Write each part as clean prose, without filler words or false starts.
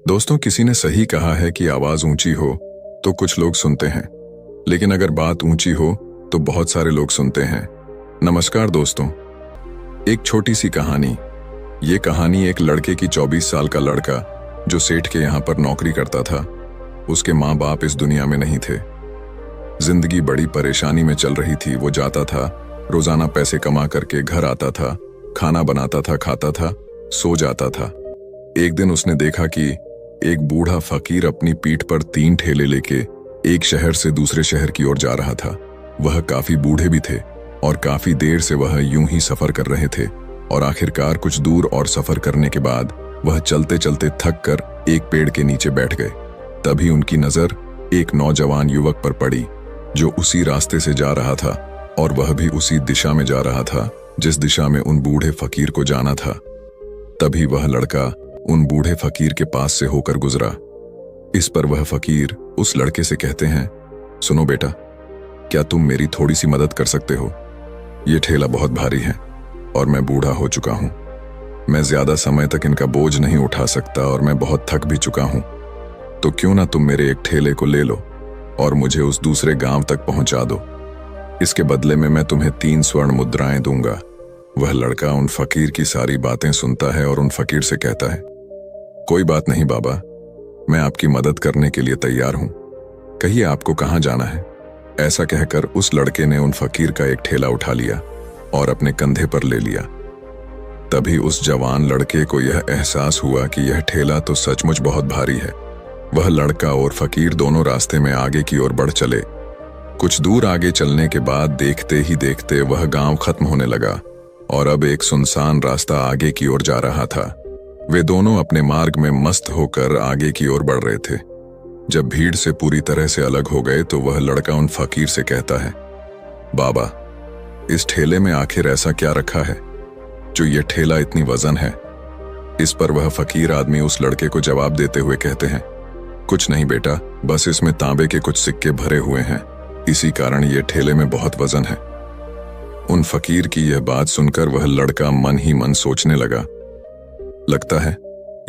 दोस्तों, किसी ने सही कहा है कि आवाज ऊंची हो तो कुछ लोग सुनते हैं, लेकिन अगर बात ऊंची हो तो बहुत सारे लोग सुनते हैं। नमस्कार दोस्तों, एक छोटी सी कहानी। ये कहानी एक लड़के की 24 साल का लड़का जो सेठ के यहाँ पर नौकरी करता था। उसके माँ बाप इस दुनिया में नहीं थे। जिंदगी बड़ी परेशानी में चल रही थी। वो जाता था, रोजाना पैसे कमा करके घर आता था, खाना बनाता था, खाता था, सो जाता था। एक दिन उसने देखा कि एक बूढ़ा फकीर अपनी पीठ पर 3 ठेले लेके एक शहर से दूसरे शहर की ओर जा रहा था। वह काफी बूढ़े भी थे और काफी देर से वह यूं ही सफर कर रहे थे और आखिरकार कुछ दूर और सफर करने के बाद वह चलते चलते थक कर एक पेड़ के नीचे बैठ गए। तभी उनकी नजर एक नौजवान युवक पर पड़ी जो उसी रास्ते से जा रहा था और वह भी उसी दिशा में जा रहा था जिस दिशा में उन बूढ़े फकीर को जाना था। तभी वह लड़का उन बूढ़े फकीर के पास से होकर गुजरा। इस पर वह फकीर उस लड़के से कहते हैं, सुनो बेटा, क्या तुम मेरी थोड़ी सी मदद कर सकते हो? ये ठेला बहुत भारी है और मैं बूढ़ा हो चुका हूं। मैं ज्यादा समय तक इनका बोझ नहीं उठा सकता और मैं बहुत थक भी चुका हूं। तो क्यों ना तुम मेरे एक ठेले को ले लो और मुझे उस दूसरे गांव तक पहुंचा दो। इसके बदले में मैं तुम्हें 3 स्वर्ण मुद्राएं दूंगा। वह लड़का उन फकीर की सारी बातें सुनता है और उन फकीर से कहता है, कोई बात नहीं बाबा, मैं आपकी मदद करने के लिए तैयार हूं। कहिए आपको कहां जाना है? ऐसा कहकर उस लड़के ने उन फकीर का एक ठेला उठा लिया और अपने कंधे पर ले लिया। तभी उस जवान लड़के को यह एहसास हुआ कि यह ठेला तो सचमुच बहुत भारी है। वह लड़का और फकीर दोनों रास्ते में आगे की ओर बढ़ चले। कुछ दूर आगे चलने के बाद देखते ही देखते वह गांव खत्म होने लगा और अब एक सुनसान रास्ता आगे की ओर जा रहा था। वे दोनों अपने मार्ग में मस्त होकर आगे की ओर बढ़ रहे थे। जब भीड़ से पूरी तरह से अलग हो गए तो वह लड़का उन फकीर से कहता है, बाबा, इस ठेले में आखिर ऐसा क्या रखा है जो ये ठेला इतनी वजन है? इस पर वह फकीर आदमी उस लड़के को जवाब देते हुए कहते हैं, कुछ नहीं बेटा, बस इसमें तांबे के कुछ सिक्के भरे हुए हैं, इसी कारण ये ठेले में बहुत वजन है। उन फकीर की यह बात सुनकर वह लड़का मन ही मन सोचने लगा, लगता है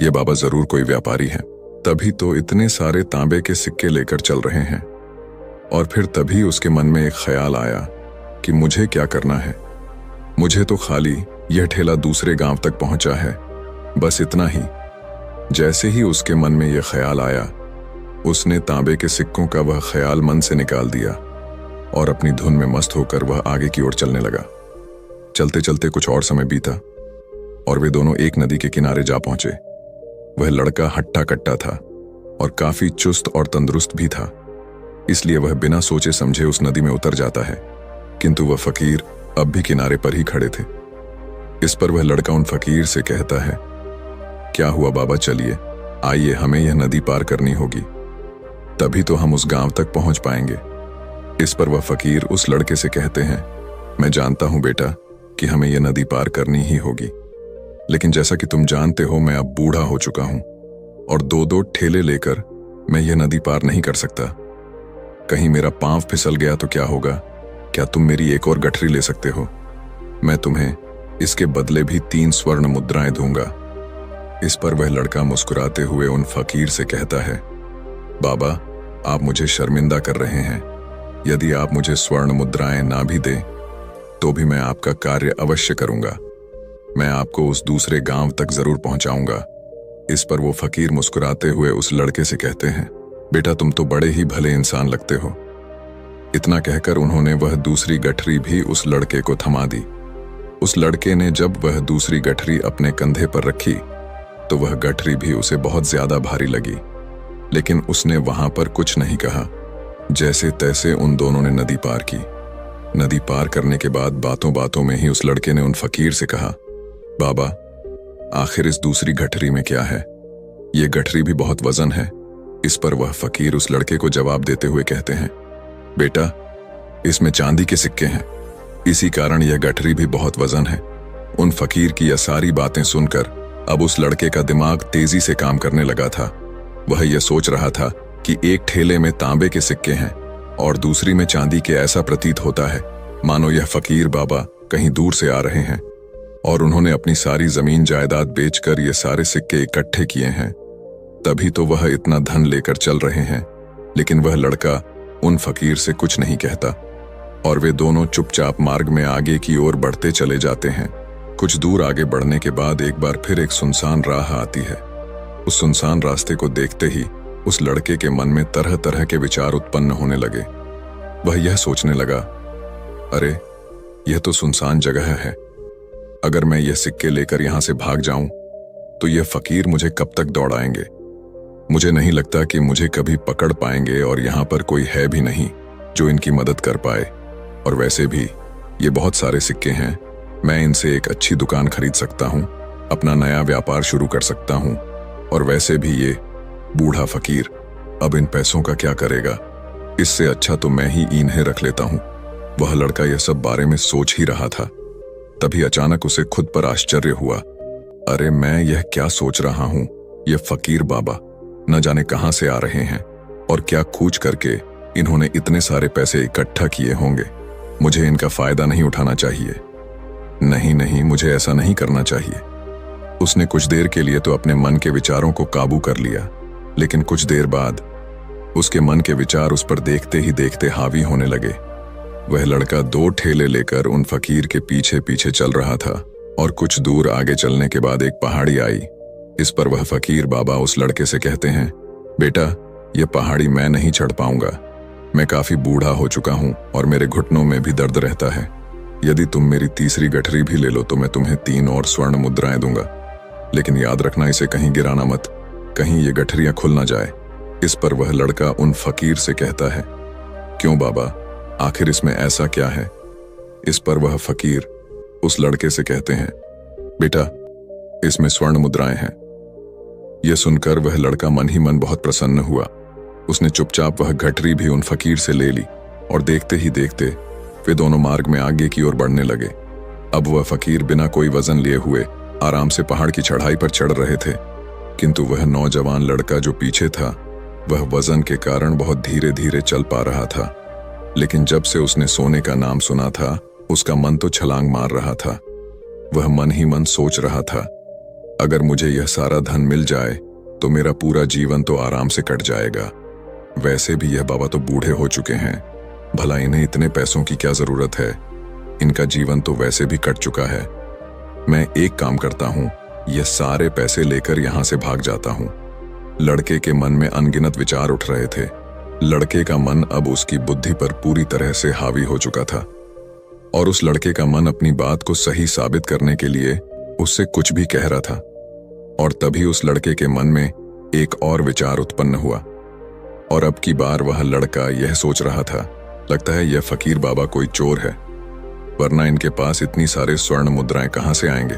ये बाबा जरूर कोई व्यापारी है, तभी तो इतने सारे तांबे के सिक्के लेकर चल रहे हैं। और फिर तभी उसके मन में एक ख्याल आया कि मुझे क्या करना है। मुझे तो खाली यह ठेला दूसरे गांव तक पहुंचा है, बस इतना ही। जैसे ही उसके मन में यह ख्याल आया, उसने तांबे के सिक्कों का वह ख्याल मन से निकाल दिया और अपनी धुन में मस्त होकर वह आगे की ओर चलने लगा। चलते चलते कुछ और समय बीता और वे दोनों एक नदी के किनारे जा पहुंचे। वह लड़का हट्टा कट्टा था और काफी चुस्त और तंदुरुस्त भी था, इसलिए वह बिना सोचे समझे उस नदी में उतर जाता है। किंतु वह फकीर अब भी किनारे पर ही खड़े थे। इस पर वह लड़का उन फकीर से कहता है, क्या हुआ बाबा, चलिए आइए, हमें यह नदी पार करनी होगी, तभी तो हम उस गांव तक पहुंच पाएंगे। इस पर वह फकीर उस लड़के से कहते हैं, मैं जानता हूं बेटा कि हमें यह नदी पार करनी ही होगी, लेकिन जैसा कि तुम जानते हो मैं अब बूढ़ा हो चुका हूं और 2-2 ठेले लेकर मैं यह नदी पार नहीं कर सकता। कहीं मेरा पांव फिसल गया तो क्या होगा? क्या तुम मेरी एक और गठरी ले सकते हो? मैं तुम्हें इसके बदले भी 3 स्वर्ण मुद्राएं दूंगा। इस पर वह लड़का मुस्कुराते हुए उन फकीर से कहता है, बाबा, आप मुझे शर्मिंदा कर रहे हैं। यदि आप मुझे स्वर्ण मुद्राएं ना भी दें तो भी मैं आपका कार्य अवश्य करूंगा। मैं आपको उस दूसरे गांव तक जरूर पहुंचाऊंगा। इस पर वो फकीर मुस्कुराते हुए उस लड़के से कहते हैं, बेटा, तुम तो बड़े ही भले इंसान लगते हो। इतना कहकर उन्होंने वह दूसरी गठरी भी उस लड़के को थमा दी। उस लड़के ने जब वह दूसरी गठरी अपने कंधे पर रखी तो वह गठरी भी उसे बहुत ज्यादा भारी लगी, लेकिन उसने वहां पर कुछ नहीं कहा। जैसे तैसे उन दोनों ने नदी पार की। नदी पार करने के बाद बातों बातों में ही उस लड़के ने उन फकीर से कहा, बाबा, आखिर इस दूसरी गठरी में क्या है? ये गठरी भी बहुत वजन है। इस पर वह फकीर उस लड़के को जवाब देते हुए कहते हैं, बेटा, इसमें चांदी के सिक्के हैं, इसी कारण यह गठरी भी बहुत वजन है। उन फकीर की यह सारी बातें सुनकर अब उस लड़के का दिमाग तेजी से काम करने लगा था। वह यह सोच रहा था कि एक ठेले में तांबे के सिक्के हैं और दूसरी में चांदी के। ऐसा प्रतीत होता है मानो यह फकीर बाबा कहीं दूर से आ रहे हैं और उन्होंने अपनी सारी जमीन जायदाद बेचकर ये सारे सिक्के इकट्ठे किए हैं। तभी तो वह इतना धन लेकर चल रहे हैं, लेकिन वह लड़का उन फकीर से कुछ नहीं कहता और वे दोनों चुपचाप मार्ग में आगे की ओर बढ़ते चले जाते हैं। कुछ दूर आगे बढ़ने के बाद एक बार फिर एक सुनसान राह आती है। उस सुनसान रास्ते को देखते ही उस लड़के के मन में तरह तरह के विचार उत्पन्न होने लगे। वह यह सोचने लगा, अरे यह तो सुनसान जगह है, अगर मैं यह सिक्के लेकर यहां से भाग जाऊं तो यह फकीर मुझे कब तक दौड़ाएंगे। मुझे नहीं लगता कि मुझे कभी पकड़ पाएंगे और यहां पर कोई है भी नहीं जो इनकी मदद कर पाए। और वैसे भी ये बहुत सारे सिक्के हैं, मैं इनसे एक अच्छी दुकान खरीद सकता हूं, अपना नया व्यापार शुरू कर सकता हूं। और वैसे भी ये बूढ़ा फकीर अब इन पैसों का क्या करेगा, इससे अच्छा तो मैं ही इन्हें रख लेता हूं। वह लड़का यह सब बारे में सोच ही रहा था, तभी अचानक उसे खुद पर आश्चर्य हुआ। अरे मैं यह क्या सोच रहा हूं, यह फकीर बाबा न जाने कहां से आ रहे हैं और क्या खूच करके इन्होंने इतने सारे पैसे इकट्ठा किए होंगे। मुझे इनका फायदा नहीं उठाना चाहिए। नहीं नहीं, मुझे ऐसा नहीं करना चाहिए। उसने कुछ देर के लिए तो अपने मन के विचारों को काबू कर लिया, लेकिन कुछ देर बाद उसके मन के विचार उस पर देखते ही देखते हावी होने लगे। वह लड़का 2 ठेले लेकर उन फकीर के पीछे पीछे चल रहा था और कुछ दूर आगे चलने के बाद एक पहाड़ी आई। इस पर वह फकीर बाबा उस लड़के से कहते हैं, बेटा यह पहाड़ी मैं नहीं चढ़ पाऊंगा, मैं काफी बूढ़ा हो चुका हूं और मेरे घुटनों में भी दर्द रहता है। यदि तुम मेरी तीसरी गठरी भी ले लो तो मैं तुम्हें 3 और स्वर्ण मुद्राएं दूंगा, लेकिन याद रखना इसे कहीं गिराना मत, कहीं ये गठरियां खुल ना जाए। इस पर वह लड़का उन फकीर से कहता है, क्यों बाबा, आखिर इसमें ऐसा क्या है। इस पर वह फकीर उस लड़के से कहते हैं, बेटा इसमें स्वर्ण मुद्राएं हैं। यह सुनकर वह लड़का मन ही मन बहुत प्रसन्न हुआ। उसने चुपचाप वह गठरी भी उन फकीर से ले ली और देखते ही देखते वे दोनों मार्ग में आगे की ओर बढ़ने लगे। अब वह फकीर बिना कोई वजन लिए हुए आराम से पहाड़ की चढ़ाई पर चढ़ रहे थे, किंतु वह नौजवान लड़का जो पीछे था वह वजन के कारण बहुत धीरे धीरे चल पा रहा था। लेकिन जब से उसने सोने का नाम सुना था उसका मन तो छलांग मार रहा था। वह मन ही मन सोच रहा था, अगर मुझे यह सारा धन मिल जाए तो मेरा पूरा जीवन तो आराम से कट जाएगा। वैसे भी यह बाबा तो बूढ़े हो चुके हैं, भला इन्हें इतने पैसों की क्या जरूरत है, इनका जीवन तो वैसे भी कट चुका है। मैं एक काम करता हूं, यह सारे पैसे लेकर यहां से भाग जाता हूं। लड़के के मन में अनगिनत विचार उठ रहे थे। लड़के का मन अब उसकी बुद्धि पर पूरी तरह से हावी हो चुका था और उस लड़के का मन अपनी बात को सही साबित करने के लिए उससे कुछ भी कह रहा था। और तभी उस लड़के के मन में एक और विचार उत्पन्न हुआ और अब की बार वह लड़का यह सोच रहा था, लगता है यह फकीर बाबा कोई चोर है, वरना इनके पास इतनी सारे स्वर्ण मुद्राएं कहां से आएंगे।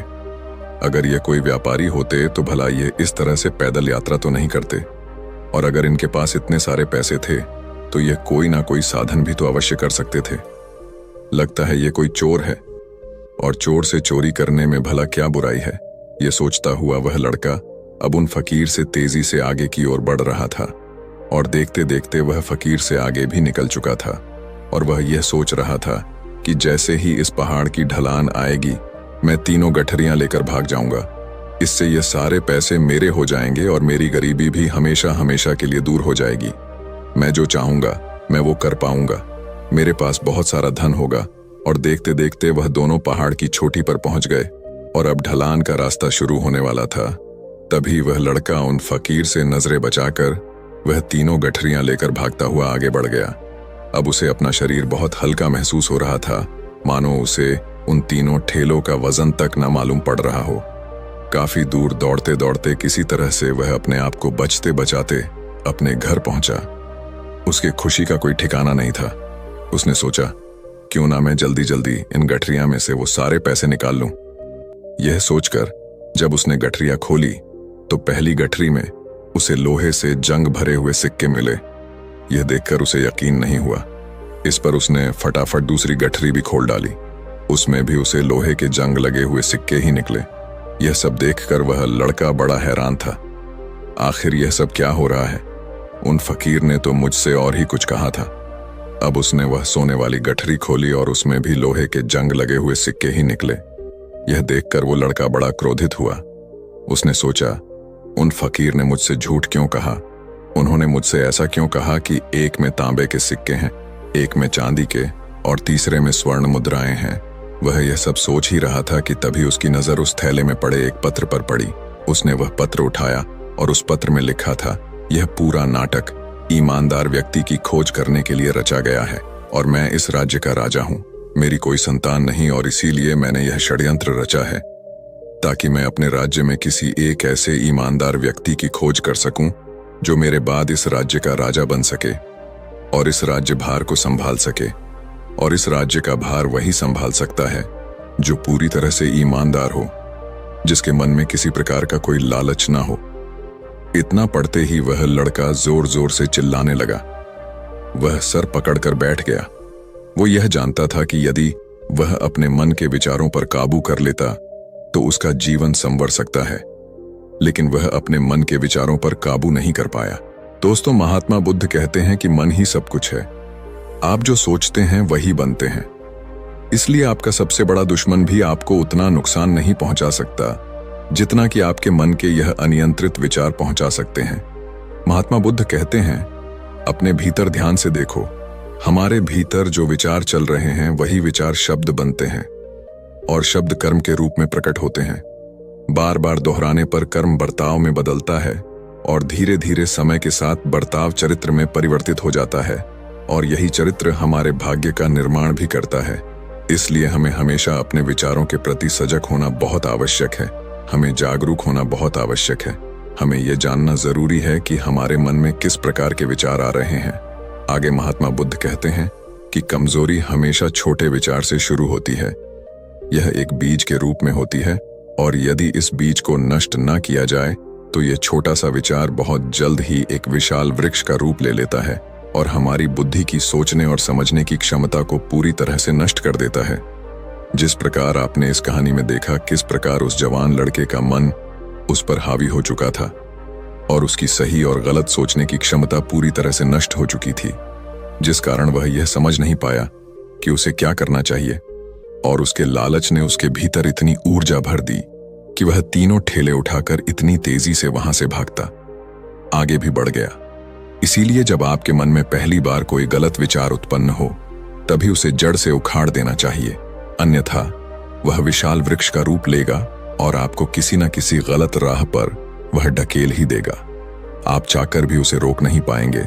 अगर ये कोई व्यापारी होते तो भला ये इस तरह से पैदल यात्रा तो नहीं करते, और अगर इनके पास इतने सारे पैसे थे तो यह कोई ना कोई साधन भी तो अवश्य कर सकते थे। लगता है ये कोई चोर है और चोर से चोरी करने में भला क्या बुराई है। यह सोचता हुआ वह लड़का अब उन फकीर से तेजी से आगे की ओर बढ़ रहा था और देखते देखते वह फकीर से आगे भी निकल चुका था। और वह यह सोच रहा था कि जैसे ही इस पहाड़ की ढलान आएगी मैं 3 गठरियां लेकर भाग जाऊंगा। इससे ये सारे पैसे मेरे हो जाएंगे और मेरी गरीबी भी हमेशा हमेशा के लिए दूर हो जाएगी। मैं जो चाहूंगा मैं वो कर पाऊंगा, मेरे पास बहुत सारा धन होगा। और देखते देखते वह दोनों पहाड़ की चोटी पर पहुंच गए और अब ढलान का रास्ता शुरू होने वाला था। तभी वह लड़का उन फकीर से नजरें बचाकर वह 3 गठरियां लेकर भागता हुआ आगे बढ़ गया। अब उसे अपना शरीर बहुत हल्का महसूस हो रहा था, मानो उसे उन 3 ठेलों का वजन तक न मालूम पड़ रहा हो। काफी दूर दौड़ते दौड़ते किसी तरह से वह अपने आप को बचते बचाते अपने घर पहुंचा। उसकी खुशी का कोई ठिकाना नहीं था। उसने सोचा, क्यों ना मैं जल्दी जल्दी इन गठरियां में से वो सारे पैसे निकाल लूं। यह सोचकर जब उसने गठरियां खोली तो पहली गठरी में उसे लोहे से जंग भरे हुए सिक्के मिले। यह देखकर उसे यकीन नहीं हुआ। इस पर उसने फटाफट दूसरी गठरी भी खोल डाली, उसमें भी उसे लोहे के जंग लगे हुए सिक्के ही निकले। यह सब देखकर वह लड़का बड़ा हैरान था। आखिर यह सब क्या हो रहा है? उन फकीर ने तो मुझसे और ही कुछ कहा था। अब उसने वह सोने वाली गठरी खोली और उसमें भी लोहे के जंग लगे हुए सिक्के ही निकले। यह देखकर वो लड़का बड़ा क्रोधित हुआ। उसने सोचा, उन फकीर ने मुझसे झूठ क्यों कहा? उन्होंने मुझसे ऐसा क्यों कहा कि एक में तांबे के सिक्के हैं, एक में चांदी के और तीसरे में स्वर्ण मुद्राएं हैं? वह यह सब सोच ही रहा था कि तभी उसकी नजर उस थैले में पड़े एक पत्र पर पड़ी। उसने वह पत्र उठाया और उस पत्र में लिखा था, यह पूरा नाटक ईमानदार व्यक्ति की खोज करने के लिए रचा गया है और मैं इस राज्य का राजा हूं। मेरी कोई संतान नहीं और इसीलिए मैंने यह षड्यंत्र रचा है ताकि मैं अपने राज्य में किसी एक ऐसे ईमानदार व्यक्ति की खोज कर सकूं जो मेरे बाद इस राज्य का राजा बन सके और इस राज्य भार को संभाल सके। और इस राज्य का भार वही संभाल सकता है जो पूरी तरह से ईमानदार हो, जिसके मन में किसी प्रकार का कोई लालच ना हो। इतना पढ़ते ही वह लड़का जोर जोर से चिल्लाने लगा। वह सर पकड़कर बैठ गया। वो यह जानता था कि यदि वह अपने मन के विचारों पर काबू कर लेता तो उसका जीवन संवर सकता है, लेकिन वह अपने मन के विचारों पर काबू नहीं कर पाया। दोस्तों, महात्मा बुद्ध कहते हैं कि मन ही सब कुछ है। आप जो सोचते हैं वही बनते हैं। इसलिए आपका सबसे बड़ा दुश्मन भी आपको उतना नुकसान नहीं पहुंचा सकता जितना कि आपके मन के यह अनियंत्रित विचार पहुंचा सकते हैं। महात्मा बुद्ध कहते हैं, अपने भीतर ध्यान से देखो। हमारे भीतर जो विचार चल रहे हैं वही विचार शब्द बनते हैं और शब्द कर्म के रूप में प्रकट होते हैं। बार बार दोहराने पर कर्म बर्ताव में बदलता है और धीरे धीरे समय के साथ बर्ताव चरित्र में परिवर्तित हो जाता है और यही चरित्र हमारे भाग्य का निर्माण भी करता है। इसलिए हमें हमेशा अपने विचारों के प्रति सजग होना बहुत आवश्यक है। हमें जागरूक होना बहुत आवश्यक है। हमें यह जानना जरूरी है कि हमारे मन में किस प्रकार के विचार आ रहे हैं। आगे महात्मा बुद्ध कहते हैं कि कमजोरी हमेशा छोटे विचार से शुरू होती है। यह एक बीज के रूप में होती है और यदि इस बीज को नष्ट न किया जाए तो यह छोटा सा विचार बहुत जल्द ही एक विशाल वृक्ष का रूप ले लेता है और हमारी बुद्धि की सोचने और समझने की क्षमता को पूरी तरह से नष्ट कर देता है। जिस प्रकार आपने इस कहानी में देखा किस प्रकार उस जवान लड़के का मन उस पर हावी हो चुका था और उसकी सही और गलत सोचने की क्षमता पूरी तरह से नष्ट हो चुकी थी, जिस कारण वह यह समझ नहीं पाया कि उसे क्या करना चाहिए और उसके लालच ने उसके भीतर इतनी ऊर्जा भर दी कि वह तीनों ठेले उठाकर इतनी तेजी से वहां से भागता आगे भी बढ़ गया। इसीलिए जब आपके मन में पहली बार कोई गलत विचार उत्पन्न हो तभी उसे जड़ से उखाड़ देना चाहिए, अन्यथा वह विशाल वृक्ष का रूप लेगा और आपको किसी न किसी गलत राह पर वह ढकेल ही देगा। आप चाहकर भी उसे रोक नहीं पाएंगे।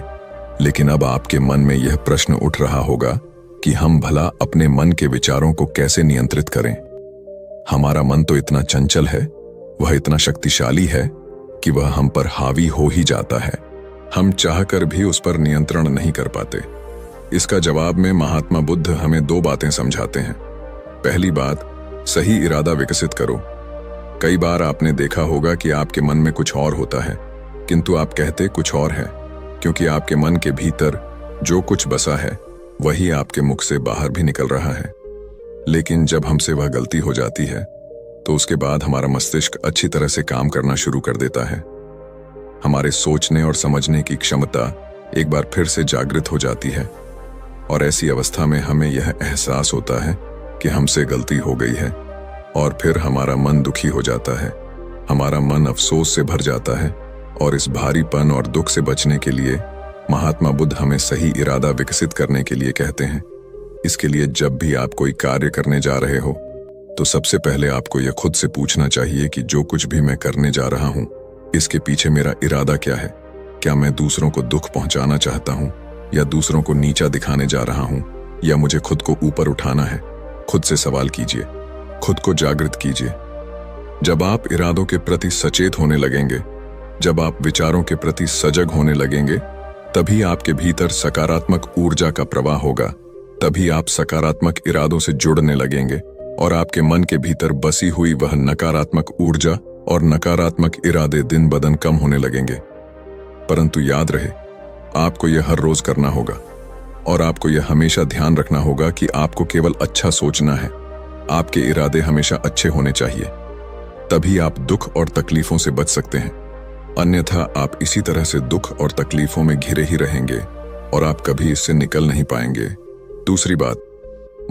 लेकिन अब आपके मन में यह प्रश्न उठ रहा होगा कि हम भला अपने मन के विचारों को कैसे नियंत्रित करें। हमारा मन तो इतना चंचल है, वह इतना शक्तिशाली है कि वह हम पर हावी हो ही जाता है। हम चाहकर भी उस पर नियंत्रण नहीं कर पाते। इसका जवाब में महात्मा बुद्ध हमें दो बातें समझाते हैं। पहली बात, सही इरादा विकसित करो। कई बार आपने देखा होगा कि आपके मन में कुछ और होता है किंतु आप कहते कुछ और है, क्योंकि आपके मन के भीतर जो कुछ बसा है वही आपके मुख से बाहर भी निकल रहा है। लेकिन जब हमसे वह गलती हो जाती है तो उसके बाद हमारा मस्तिष्क अच्छी तरह से काम करना शुरू कर देता है। हमारे सोचने और समझने की क्षमता एक बार फिर से जागृत हो जाती है और ऐसी अवस्था में हमें यह एहसास होता है कि हमसे गलती हो गई है और फिर हमारा मन दुखी हो जाता है। हमारा मन अफसोस से भर जाता है और इस भारीपन और दुख से बचने के लिए महात्मा बुद्ध हमें सही इरादा विकसित करने के लिए कहते हैं। इसके लिए जब भी आप कोई कार्य करने जा रहे हो तो सबसे पहले आपको यह खुद से पूछना चाहिए कि जो कुछ भी मैं करने जा रहा हूं इसके पीछे मेरा इरादा क्या है। क्या मैं दूसरों को दुख पहुंचाना चाहता हूं या दूसरों को नीचा दिखाने जा रहा हूं या मुझे खुद को ऊपर उठाना है। खुद से सवाल कीजिए, खुद को जागृत कीजिए। जब आप इरादों के प्रति सचेत होने लगेंगे, जब आप विचारों के प्रति सजग होने लगेंगे, तभी आपके भीतर सकारात्मक ऊर्जा का प्रवाह होगा। तभी आप सकारात्मक इरादों से जुड़ने लगेंगे और आपके मन के भीतर बसी हुई वह नकारात्मक ऊर्जा और नकारात्मक इरादे दिन ब दिन कम होने लगेंगे। परंतु याद रहे, आपको यह हर रोज करना होगा और आपको यह हमेशा ध्यान रखना होगा कि आपको केवल अच्छा सोचना है। आपके इरादे हमेशा अच्छे होने चाहिए, तभी आप दुख और तकलीफों से बच सकते हैं। अन्यथा आप इसी तरह से दुख और तकलीफों में घिरे ही रहेंगे और आप कभी इससे निकल नहीं पाएंगे। दूसरी बात,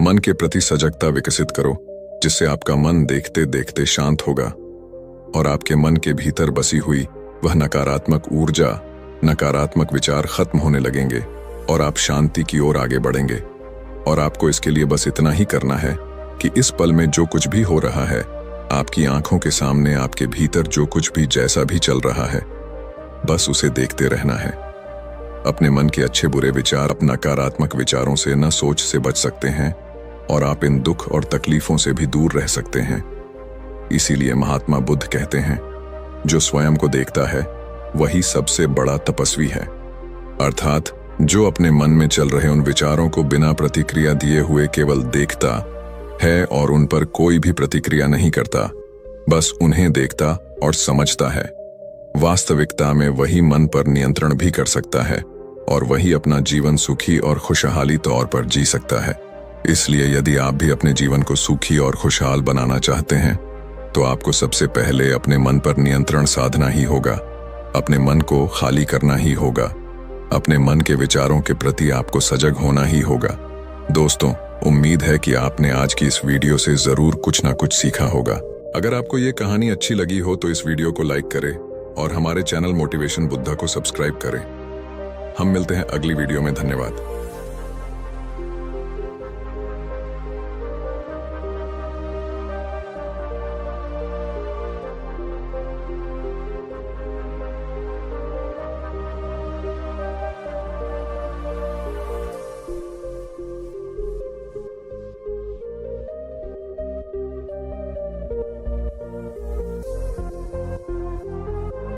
मन के प्रति सजगता विकसित करो, जिससे आपका मन देखते देखते शांत होगा और आपके मन के भीतर बसी हुई वह नकारात्मक ऊर्जा, नकारात्मक विचार खत्म होने लगेंगे और आप शांति की ओर आगे बढ़ेंगे। और आपको इसके लिए बस इतना ही करना है कि इस पल में जो कुछ भी हो रहा है, आपकी आंखों के सामने आपके भीतर जो कुछ भी जैसा भी चल रहा है, बस उसे देखते रहना है। अपने मन के अच्छे बुरे विचार, अपना नकारात्मक विचारों से न सोच से बच सकते हैं और आप इन दुख और तकलीफों से भी दूर रह सकते हैं। इसीलिए महात्मा बुद्ध कहते हैं, जो स्वयं को देखता है वही सबसे बड़ा तपस्वी है। अर्थात जो अपने मन में चल रहे उन विचारों को बिना प्रतिक्रिया दिए हुए केवल देखता है और उन पर कोई भी प्रतिक्रिया नहीं करता, बस उन्हें देखता और समझता है, वास्तविकता में वही मन पर नियंत्रण भी कर सकता है और वही अपना जीवन सुखी और खुशहाली तौर पर जी सकता है। इसलिए यदि आप भी अपने जीवन को सुखी और खुशहाल बनाना चाहते हैं तो आपको सबसे पहले अपने मन पर नियंत्रण साधना ही होगा, अपने मन को खाली करना ही होगा, अपने मन के विचारों के प्रति आपको सजग होना ही होगा। दोस्तों, उम्मीद है कि आपने आज की इस वीडियो से जरूर कुछ ना कुछ सीखा होगा। अगर आपको ये कहानी अच्छी लगी हो तो इस वीडियो को लाइक करें और हमारे चैनल मोटिवेशन बुद्धा को सब्सक्राइब करें। हम मिलते हैं अगली वीडियो में। धन्यवाद।